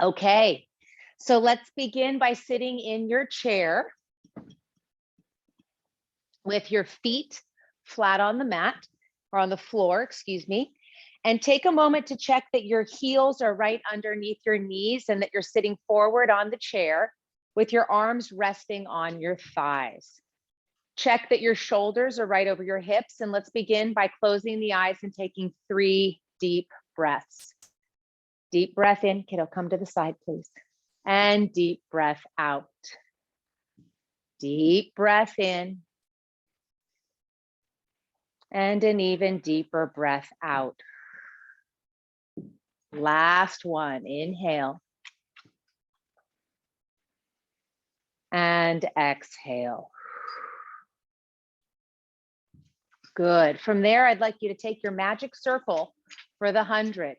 Okay, so let's begin by sitting in your chair with your feet flat on the mat or on the floor, excuse me, and take a moment to check that your heels are right underneath your knees and that you're sitting forward on the chair with your arms resting on your thighs. Check that your shoulders are right over your hips, and let's begin by closing the eyes and taking 3 deep breaths. Deep breath in, kiddo, come to the side, please. And deep breath out. Deep breath in. And an even deeper breath out. Last one, inhale. And exhale. Good. From there, I'd like you to take your magic circle for the 100.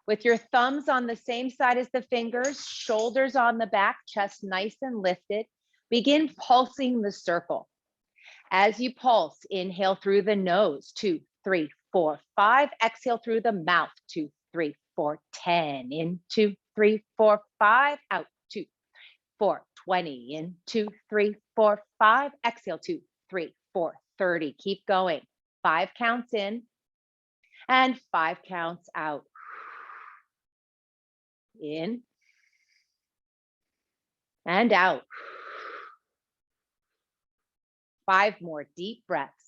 With your thumbs on the same side as the fingers, shoulders on the back, chest nice and lifted, begin pulsing the circle. As you pulse, inhale through the nose, 2, 3, 4, 5. Exhale through the mouth, 2, 3, 4, 10. In, 2, 3, 4, 5. Out, 2, 4, 20. In, 2, 3, 4, 5. Exhale, 2, 3, 4, 30. Keep going. 5 counts in and 5 counts out. In and out. 5 more deep breaths.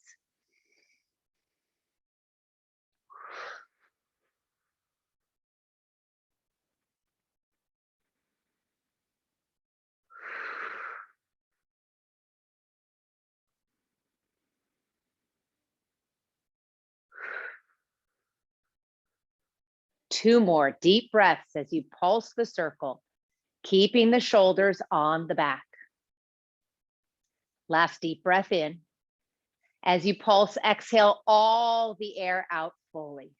Two more deep breaths as you pulse the circle, keeping the shoulders on the back. Last deep breath in. As you pulse, exhale all the air out fully.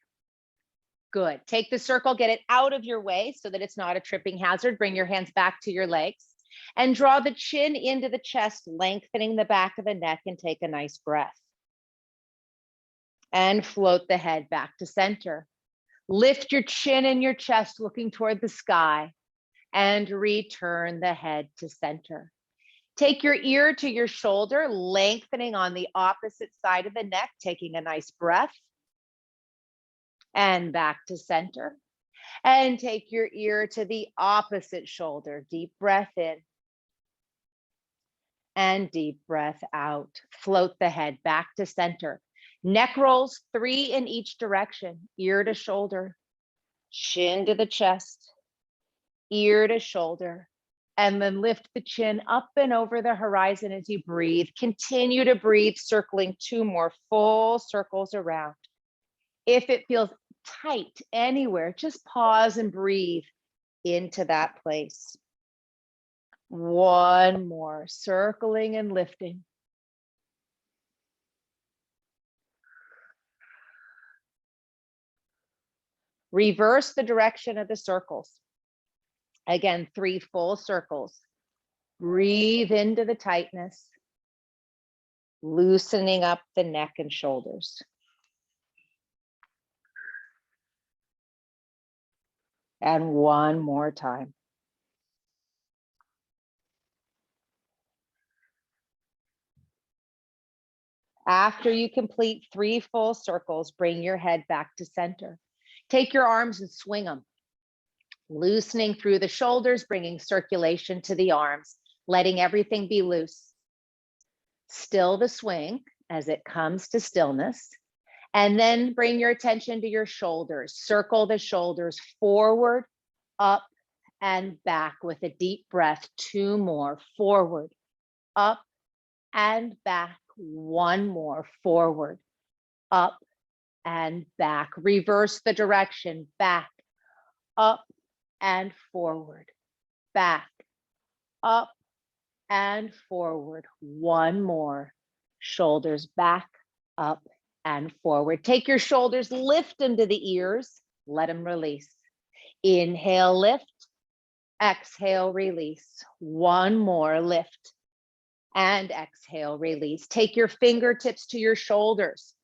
Good. Take the circle, get it out of your way so that it's not a tripping hazard. Bring your hands back to your legs and draw the chin into the chest, lengthening the back of the neck, and take a nice breath. And float the head back to center. Lift your chin and your chest looking toward the sky and return the head to center. Take your ear to your shoulder, lengthening on the opposite side of the neck, taking a nice breath. And back to center. And take your ear to the opposite shoulder. Deep breath in. And deep breath out. Float the head back to center. Neck rolls 3 in each direction. Ear to shoulder. Chin to the chest. Ear to shoulder. And then lift the chin up and over the horizon as you breathe. Continue to breathe, circling 2 more full circles around. If it feels tight anywhere, just pause and breathe into that place. 1 more, circling and lifting. Reverse the direction of the circles. Again, 3 full circles. Breathe into the tightness, loosening up the neck and shoulders. And 1 more time. After you complete 3 full circles, bring your head back to center. Take your arms and swing them, loosening through the shoulders, bringing circulation to the arms, letting everything be loose. Still the swing as it comes to stillness. And then bring your attention to your shoulders. Circle the shoulders forward, up, and back with a deep breath. 2 more. Forward, up, and back. 1 more. Forward, up, and back. Reverse the direction. Back, up, and forward. Back, up, and forward. 1 more. Shoulders back, up, and forward. Take your shoulders, lift them to the ears, let them release. Inhale, lift. Exhale, release. 1 more, lift. And exhale, release. Take your fingertips to your shoulders.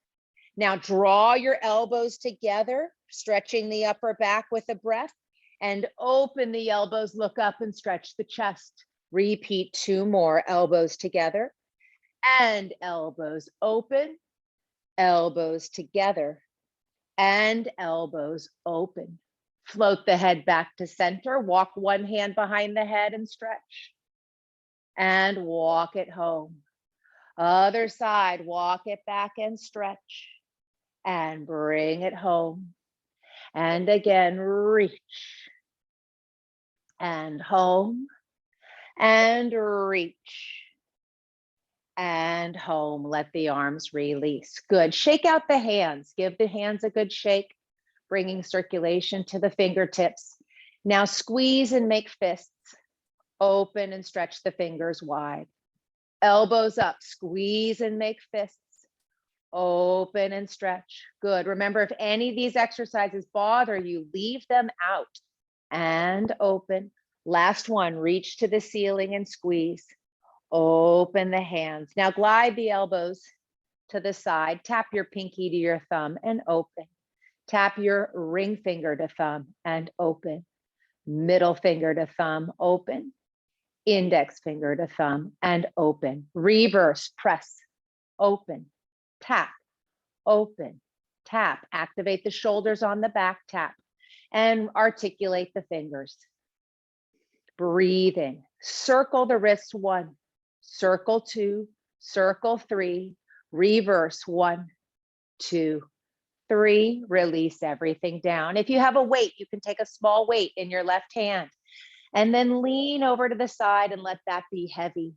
Now draw your elbows together, stretching the upper back with a breath, and open the elbows, look up and stretch the chest. Repeat 2 more, elbows together and elbows open, elbows together and elbows open. Float the head back to center, walk one hand behind the head and stretch. And walk it home. Other side, walk it back and stretch. And bring it home. And again, reach. And home. And reach. And home. Let the arms release. Good. Shake out the hands. Give the hands a good shake, bringing circulation to the fingertips. Now squeeze and make fists. Open and stretch the fingers wide. Elbows up, squeeze and make fists. Open and stretch. Good. Remember, if any of these exercises bother you, leave them out. And open. Last one, reach to the ceiling and squeeze. Open the hands. Now glide the elbows to the side. Tap your pinky to your thumb and open. Tap your ring finger to thumb and open. Middle finger to thumb, open. Index finger to thumb and open. Reverse, press, open, tap, open, tap. Activate the shoulders on the back, tap, and articulate the fingers. Breathing. Circle the wrists 1, circle 2, circle 3, reverse 1, 2, 3. Release everything down. If you have a weight, you can take a small weight in your left hand and then lean over to the side and let that be heavy.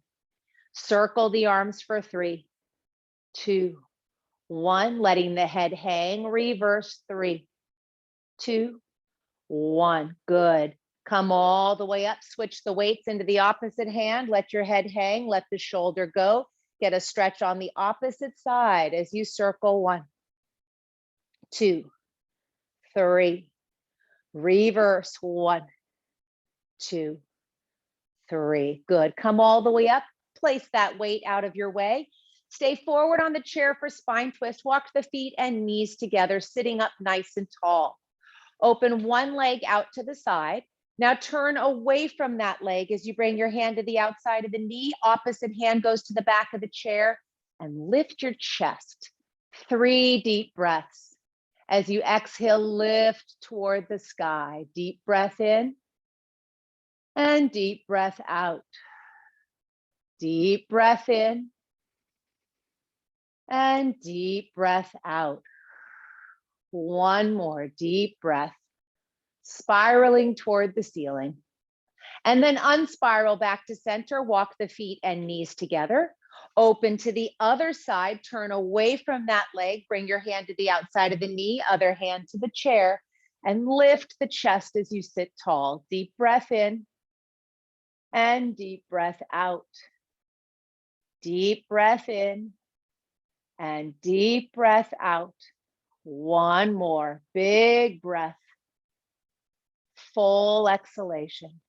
Circle the arms for 3, 2, 1, letting the head hang, reverse 3, 2, 1. Good. Come all the way up, switch the weights into the opposite hand, let your head hang, let the shoulder go. Get a stretch on the opposite side as you circle 1, 2, 3, reverse 1, 2, 3. Good. Come all the way up. Place that weight out of your way. Stay forward on the chair for spine twist. Walk the feet and knees together, sitting up nice and tall. Open one leg out to the side. Now turn away from that leg as you bring your hand to the outside of the knee. Opposite hand goes to the back of the chair and lift your chest. 3 deep breaths. As you exhale, lift toward the sky. Deep breath in. And deep breath out. Deep breath in. And deep breath out. One more deep breath. Spiraling toward the ceiling. And then unspiral back to center. Walk the feet and knees together. Open to the other side. Turn away from that leg. Bring your hand to the outside of the knee. Other hand to the chair. And lift the chest as you sit tall. Deep breath in. And deep breath out. Deep breath in and deep breath out. One more big breath. Full exhalation.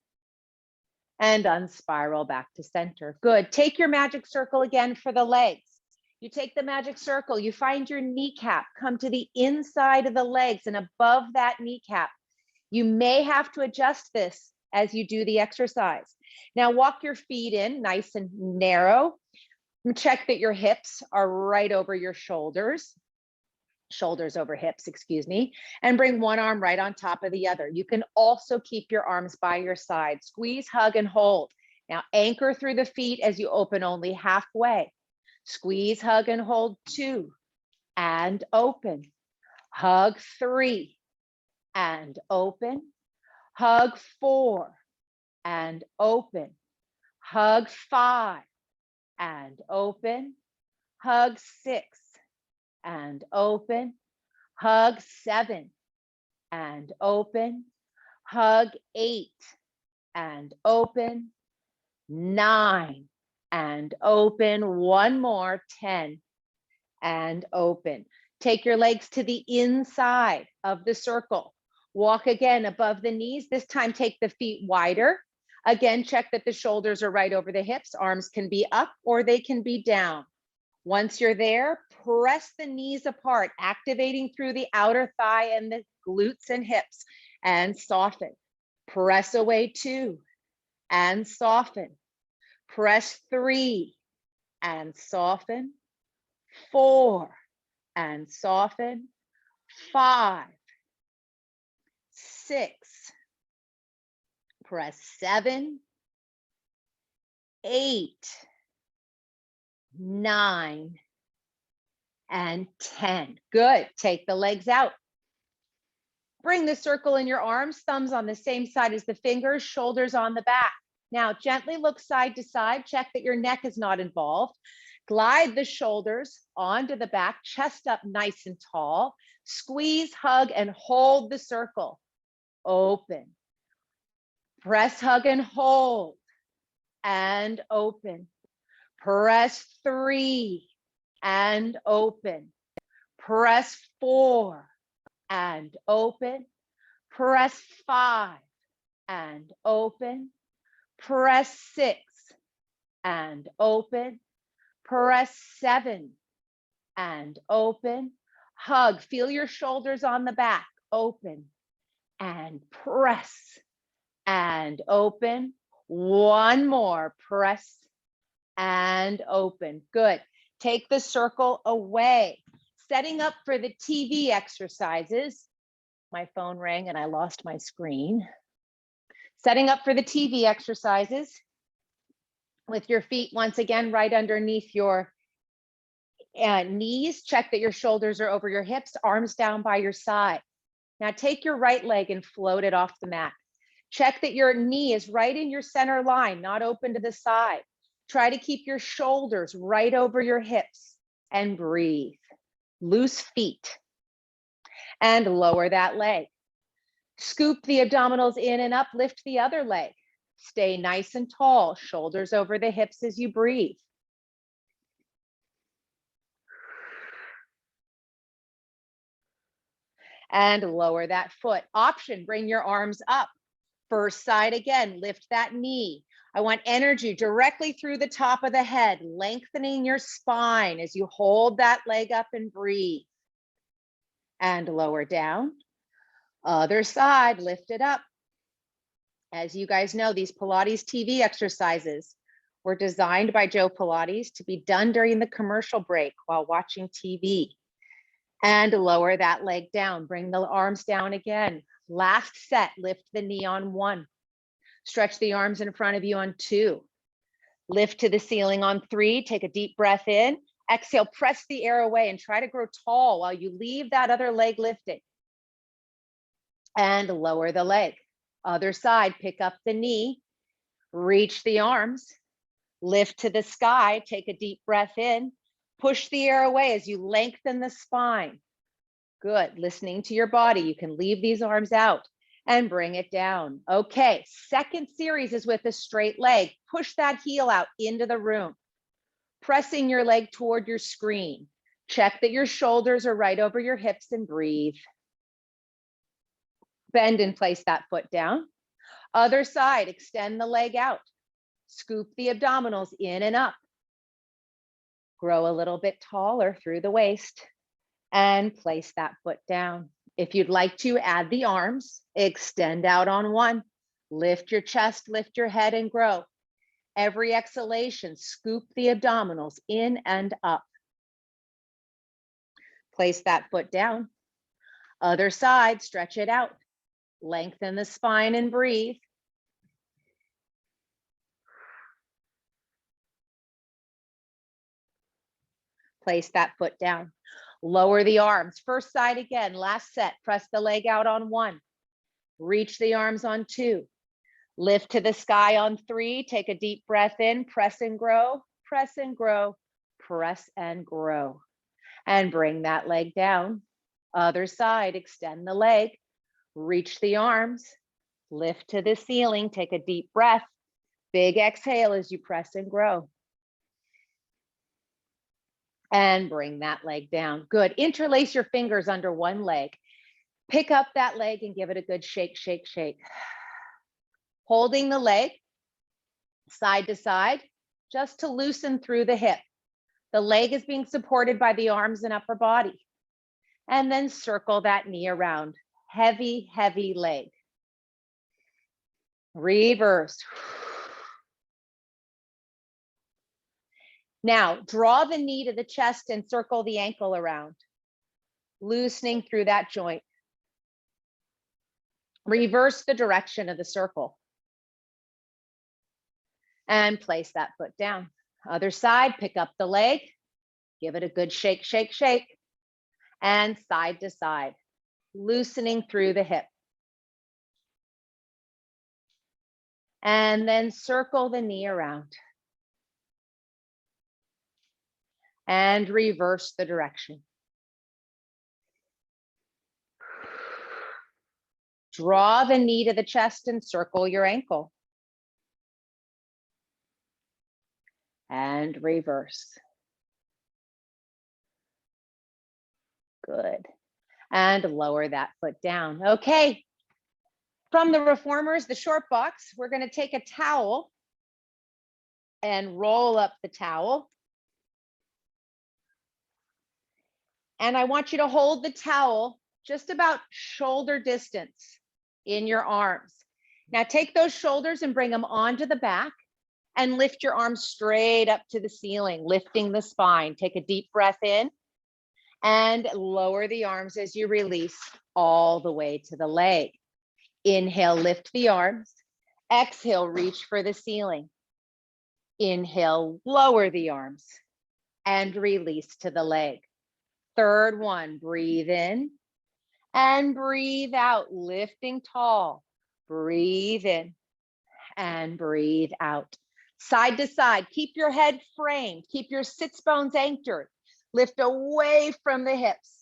And unspiral back to center. Good. Take your magic circle again for the legs. You take the magic circle, you find your kneecap, come to the inside of the legs and above that kneecap. You may have to adjust this as you do the exercise. Now walk your feet in nice and narrow. Check that your hips are right over your shoulders over hips, excuse me, and bring one arm right on top of the other. You can also keep your arms by your side. Squeeze, hug, and hold. Now anchor through the feet as you open only halfway. Squeeze, hug, and hold 2, and open. Hug 3, and open. Hug 4, and open. Hug 5, and open. Hug 6, and open. Hug 7, and open. Hug 8, and open. 9, and open. One more, 10, and open. Take your legs to the inside of the circle. Walk again above the knees. This time take the feet wider. Again, check that the shoulders are right over the hips. Arms can be up or they can be down. Once you're there, press the knees apart, activating through the outer thigh and the glutes and hips, and soften. Press away 2 and soften. Press 3 and soften. 4 and soften. 5, 6, press 7, 8, 9, and 10. Good. Take the legs out. Bring the circle in your arms, thumbs on the same side as the fingers, shoulders on the back. Now gently look side to side, check that your neck is not involved. Glide the shoulders onto the back, chest up nice and tall. Squeeze, hug, and hold the circle. Open. Press, hug, and hold. And open. Press 3 and open. Press 4 and open. Press 5 and open. Press 6 and open. Press 7 and open. Hug, feel your shoulders on the back. Open and press and open. One more, press and open. Good. Take the circle away. Setting up for the TV exercises. My phone rang and I lost my screen. Setting up for the TV exercises with your feet once again right underneath your knees. Check that your shoulders are over your hips, arms down by your side. Now take your right leg and float it off the mat. Check that your knee is right in your center line, not open to the side. Try to keep your shoulders right over your hips and breathe. Loose feet and lower that leg. Scoop the abdominals in and up, lift the other leg. Stay nice and tall, shoulders over the hips as you breathe. And lower that foot. Option, bring your arms up. First side again, lift that knee. I want energy directly through the top of the head, lengthening your spine as you hold that leg up and breathe. And lower down. Other side, lift it up. As you guys know, these Pilates TV exercises were designed by Joe Pilates to be done during the commercial break while watching TV. And lower that leg down. Bring the arms down again. Last set, lift the knee on 1. Stretch the arms in front of you on 2. Lift to the ceiling on 3. Take a deep breath in. Exhale, press the air away and try to grow tall while you leave that other leg lifted. And lower the leg. Other side, pick up the knee. Reach the arms. Lift to the sky. Take a deep breath in. Push the air away as you lengthen the spine. Good. Listening to your body. You can leave these arms out and bring it down. Okay. Second series is with a straight leg. Push that heel out into the room. Pressing your leg toward your screen. Check that your shoulders are right over your hips and breathe. Bend and place that foot down. Other side, extend the leg out. Scoop the abdominals in and up. Grow a little bit taller through the waist and place that foot down. If you'd like to, add the arms, extend out on 1. Lift your chest, lift your head and grow. Every exhalation, scoop the abdominals in and up. Place that foot down. Other side, stretch it out. Lengthen the spine and breathe. Place that foot down. Lower the arms. First side again, last set. Press the leg out on 1. Reach the arms on 2. Lift to the sky on 3. Take a deep breath in. Press and grow, press and grow, press and grow. And bring that leg down. Other side, extend the leg. Reach the arms. Lift to the ceiling. Take a deep breath. Big exhale as you press and grow. And bring that leg down. Good. Interlace your fingers under one leg. Pick up that leg and give it a good shake, shake, shake. Holding the leg side to side, just to loosen through the hip. The leg is being supported by the arms and upper body. And then circle that knee around. Heavy, heavy leg. Reverse. Now, draw the knee to the chest and circle the ankle around, loosening through that joint. Reverse the direction of the circle. And place that foot down. Other side, pick up the leg, give it a good shake, shake, shake, and side to side, loosening through the hip. And then circle the knee around. And reverse the direction. Draw the knee to the chest and circle your ankle. And reverse. Good. And lower that foot down. Okay. From the reformers, the short box, we're going to take a towel and roll up the towel. And I want you to hold the towel just about shoulder distance in your arms. Now take those shoulders and bring them onto the back and lift your arms straight up to the ceiling, lifting the spine. Take a deep breath in and lower the arms as you release all the way to the leg. Inhale, lift the arms. Exhale, reach for the ceiling. Inhale, lower the arms and release to the leg. Third one, breathe in and breathe out, lifting tall. Breathe in and breathe out. Side to side, keep your head framed, keep your sits bones anchored. Lift away from the hips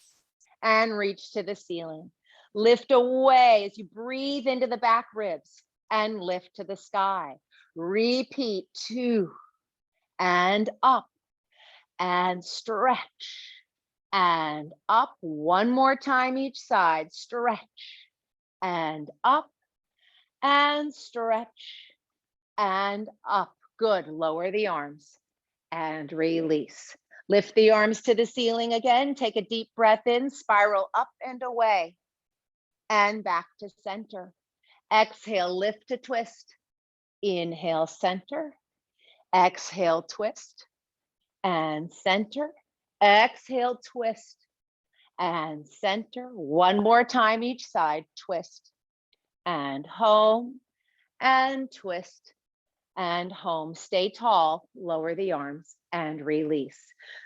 and reach to the ceiling. Lift away as you breathe into the back ribs and lift to the sky. Repeat, 2 and up and stretch and up. One more time each side, stretch and up and stretch and up. Good, lower the arms and release. Lift the arms to the ceiling again. Take a deep breath in, spiral up and away and back to center. Exhale, lift to twist. Inhale, center. Exhale, twist and center. Exhale, twist and center. One more time each side, twist and home and twist and home. Stay tall, lower the arms and release.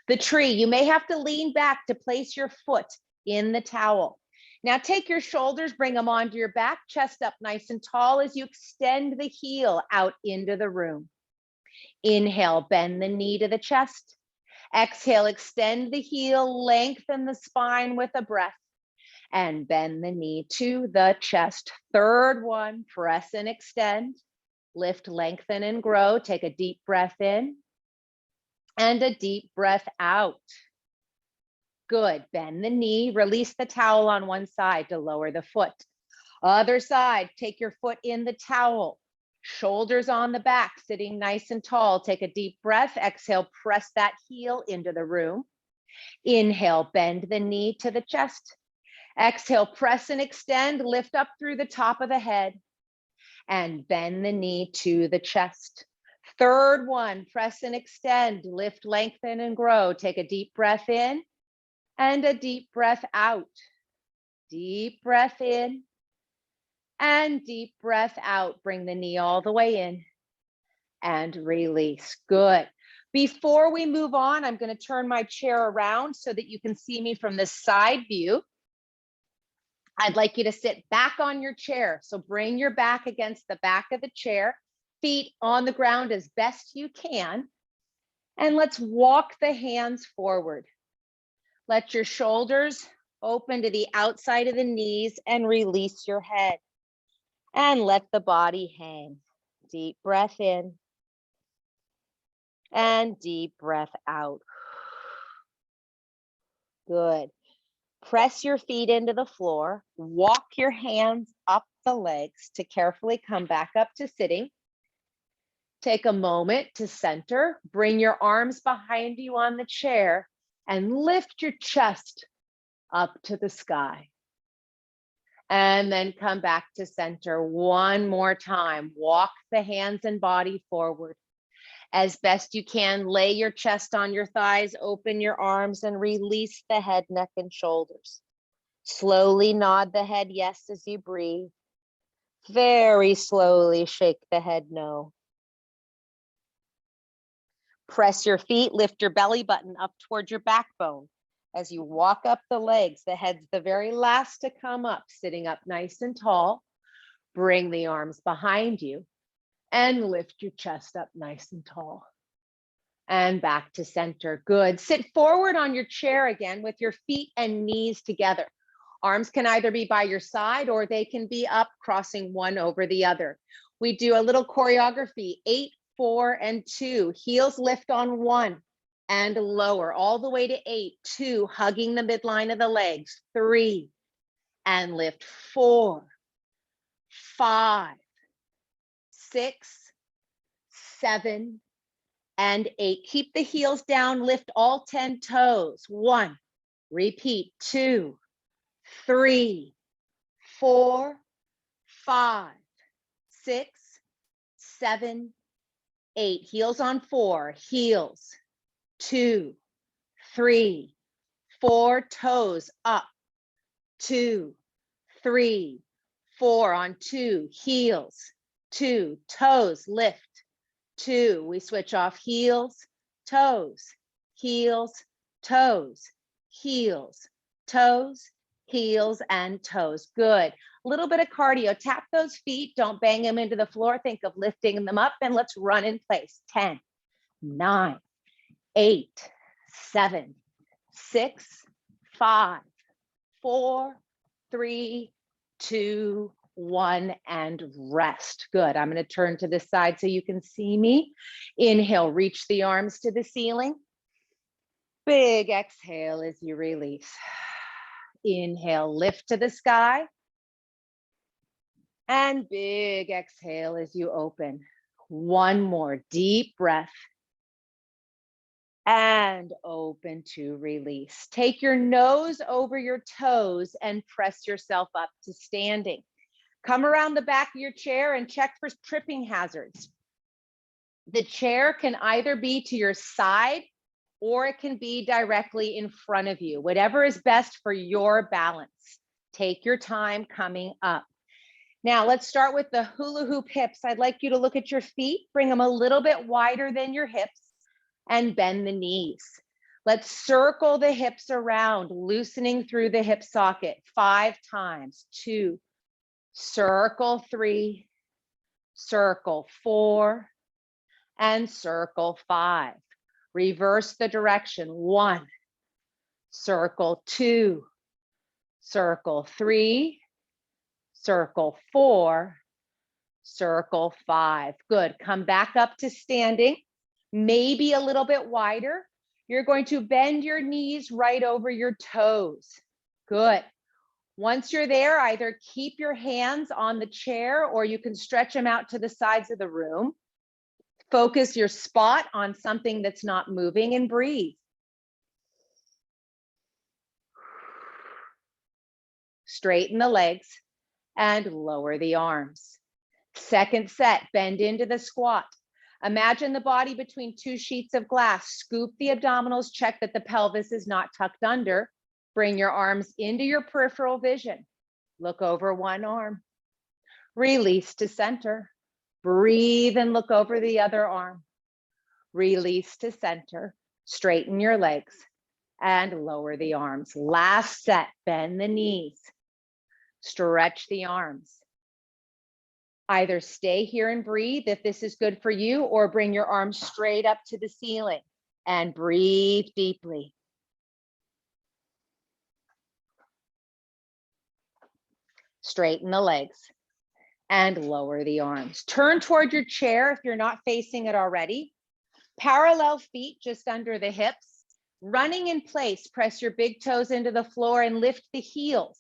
The tree, you may have to lean back to place your foot in the towel. Now take your shoulders, bring them onto your back, chest up nice and tall as you extend the heel out into the room. Inhale, bend the knee to the chest. Exhale, extend the heel, lengthen the spine with a breath and bend the knee to the chest. Third one, press and extend. Lift, lengthen, and grow. Take a deep breath in and a deep breath out. Good. Bend the knee, release the towel on one side to lower the foot. Other side, take your foot in the towel. Shoulders on the back, sitting nice and tall. Take a deep breath. Exhale, press that heel into the room. Inhale, bend the knee to the chest. Exhale, press and extend, lift up through the top of the head and bend the knee to the chest. Third one, press and extend, lift, lengthen, and grow. Take a deep breath in and a deep breath out. Deep breath in and deep breath out. Bring the knee all the way in and release. Good. Before we move on, I'm going to turn my chair around so that you can see me from the side view. I'd like you to sit back on your chair. So bring your back against the back of the chair, feet on the ground as best you can. And let's walk the hands forward. Let your shoulders open to the outside of the knees and release your head. And let the body hang. Deep breath in and deep breath out. Good. Press your feet into the floor. Walk your hands up the legs to carefully come back up to sitting. Take a moment to center. Bring your arms behind you on the chair and lift your chest up to the sky. And then come back to center one more time. Walk the hands and body forward. As best you can, lay your chest on your thighs, open your arms, and release the head, neck, and shoulders. Slowly nod the head yes as you breathe. Very slowly shake the head no. Press your feet, lift your belly button up towards your backbone. As you walk up the legs, the head's the very last to come up, sitting up nice and tall. Bring the arms behind you and lift your chest up nice and tall. And back to center. Good. Sit forward on your chair again with your feet and knees together. Arms can either be by your side or they can be up, crossing one over the other. We do a little choreography, 8, 4, and 2. Heels lift on 1 and lower all the way to 8, 2, hugging the midline of the legs, 3, and lift 4, 5, 6, 7, and 8. Keep the heels down, lift all 10 toes. 1, repeat, 2, 3, 4, 5, 6, 7, 8. Heels on 4, heels, 2, 3, 4, toes up, 2, 3, 4 on 2, heels, 2, toes, lift, 2. We switch off heels, toes, heels, toes, heels, toes, heels, and toes. Good. A little bit of cardio. Tap those feet. Don't bang them into the floor. Think of lifting them up and let's run in place. 10, 9, 8, 7, 6, 5, 4, 3, 2, 1, and rest. Good. I'm going to turn to this side so you can see me. Inhale, reach the arms to the ceiling. Big exhale as you release. Inhale, lift to the sky. And big exhale as you open. One more deep breath. And open to release. Take your nose over your toes and press yourself up to standing. Come around the back of your chair and check for tripping hazards. The chair can either be to your side or it can be directly in front of you, whatever is best for your balance. Take your time coming up. Now let's start with the hula hoop hips. I'd like you to look at your feet, bring them a little bit wider than your hips and bend the knees. Let's circle the hips around, loosening through the hip socket 5 times. 2, circle 3, circle 4, and circle 5. Reverse the direction. 1, circle 2, circle 3, circle 4, circle 5. Good. Come back up to standing, maybe a little bit wider. You're going to bend your knees right over your toes. Good. Once you're there, either keep your hands on the chair or you can stretch them out to the sides of the room. Focus your spot on something that's not moving and breathe. Straighten the legs and lower the arms. Second set, bend into the squat. Imagine the body between 2 sheets of glass. Scoop the abdominals, check that the pelvis is not tucked under. Bring your arms into your peripheral vision. Look over one arm. Release to center. Breathe and look over the other arm. Release to center. Straighten your legs and lower the arms. Last set, bend the knees. Stretch the arms. Either stay here and breathe if this is good for you, or bring your arms straight up to the ceiling and breathe deeply. Straighten the legs and lower the arms. Turn toward your chair if you're not facing it already. Parallel feet just under the hips. Running in place, press your big toes into the floor and lift the heels.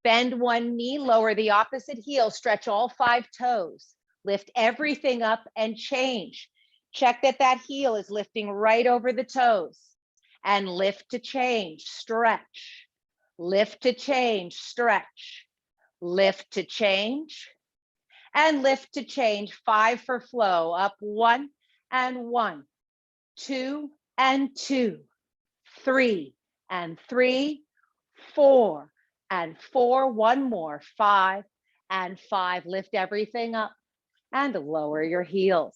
Bend one knee, lower the opposite heel, stretch all 5 toes. Lift everything up and change. Check that that heel is lifting right over the toes. And lift to change, stretch. Lift to change, stretch. Lift to change, and lift to change. 5 for flow. Up 1 and 1, 2 and 2, 3 and 3, 4 and 4. One more. 5 and 5. Lift everything up and lower your heels.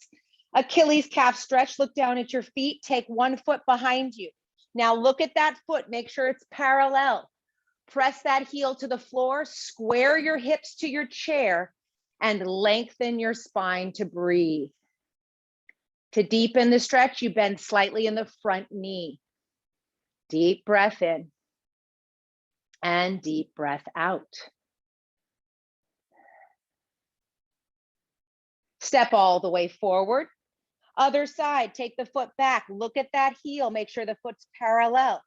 Achilles calf stretch. Look down at your feet. Take one foot behind you. Now look at that foot. Make sure it's parallel. Press that heel to the floor. Square your hips to your chair and lengthen your spine to breathe. To deepen the stretch, you bend slightly in the front knee. Deep breath in and deep breath out. Step all the way forward. Other side, take the foot back. Look at that heel. Make sure the foot's parallel.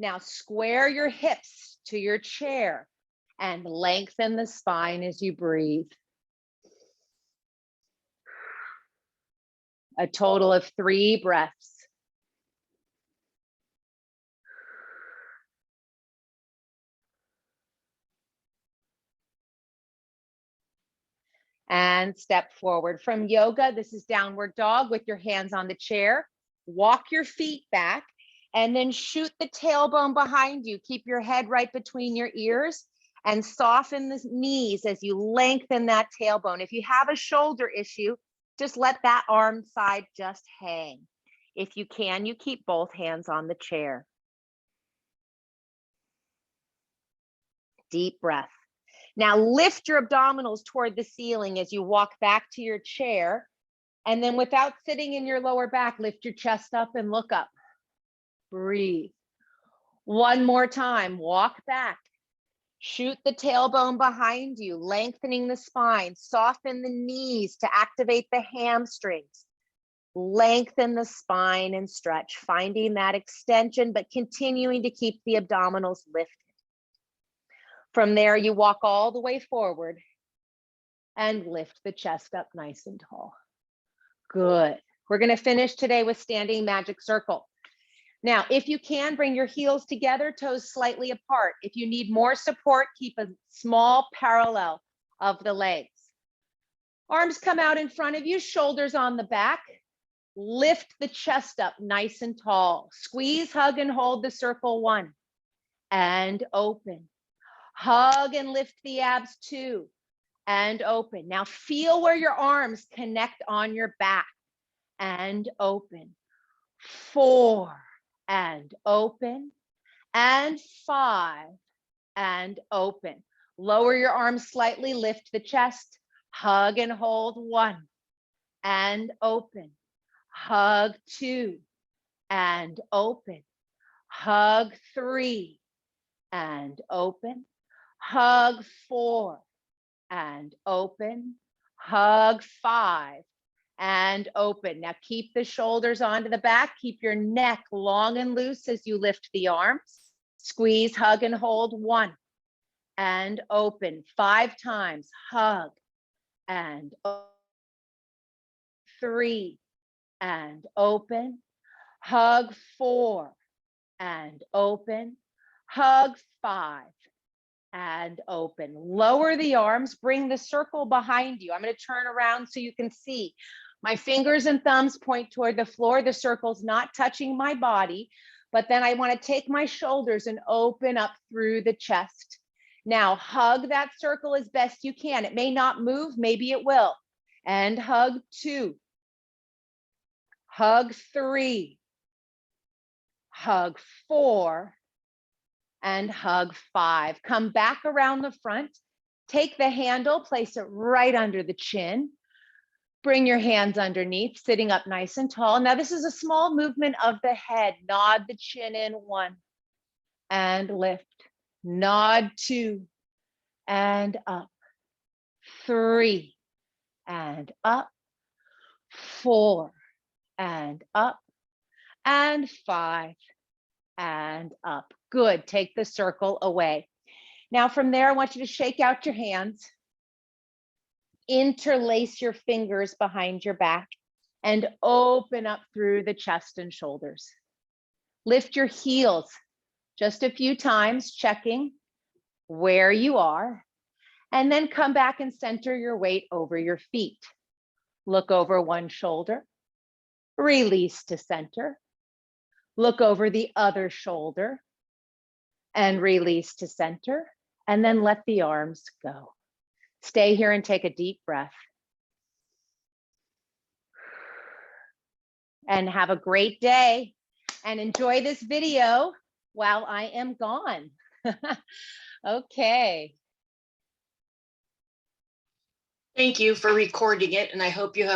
Now square your hips to your chair and lengthen the spine as you breathe. A total of 3 breaths. And step forward. From yoga, this is downward dog with your hands on the chair. Walk your feet back and then shoot the tailbone behind you. Keep your head right between your ears and soften the knees as you lengthen that tailbone. If you have a shoulder issue, just let that arm side just hang. If you can, you keep both hands on the chair. Deep breath. Now lift your abdominals toward the ceiling as you walk back to your chair. And then without sitting in your lower back, lift your chest up and look up. Breathe. One more time, walk back. Shoot the tailbone behind you, lengthening the spine. Soften the knees to activate the hamstrings. Lengthen the spine and stretch, finding that extension, but continuing to keep the abdominals lifted. From there, you walk all the way forward and lift the chest up nice and tall. Good. We're going to finish today with standing magic circle. Now, if you can, bring your heels together, toes slightly apart. If you need more support, keep a small parallel of the legs. Arms come out in front of you, shoulders on the back. Lift the chest up nice and tall. Squeeze, hug, and hold the circle 1. And open. Hug and lift the abs 2. And open. Now feel where your arms connect on your back. And open. 4. And open. And 5. And open. Lower your arms slightly. Lift the chest. Hug and hold 1. And open. Hug 2. And open. Hug 3. And open. Hug 4. And open. Hug 5. And open. Now keep the shoulders onto the back. Keep your neck long and loose as you lift the arms. Squeeze, hug, and hold 1. And open. 5 times. Hug. And 3. And open. Hug 4. And open. Hug 5. And open. Lower the arms, bring the circle behind you. I'm going to turn around so you can see. My fingers and thumbs point toward the floor. The circle's not touching my body, but then I want to take my shoulders and open up through the chest. Now hug that circle as best you can. It may not move, maybe it will. And hug 2. Hug 3. Hug 4. And hug 5. Come back around the front. Take the handle, place it right under the chin. Bring your hands underneath, sitting up nice and tall. Now this is a small movement of the head. Nod the chin in 1 and lift. Nod 2 and up. 3 and up. 4 and up. And 5 and up. Good. Take the circle away. Now from there, I want you to shake out your hands. Interlace your fingers behind your back and open up through the chest and shoulders. Lift your heels just a few times, checking where you are. And then come back and center your weight over your feet. Look over one shoulder, release to center. Look over the other shoulder and release to center, and then let the arms go. Stay here and take a deep breath. And have a great day and enjoy this video while I am gone. Okay. Thank you for recording it, and I hope you have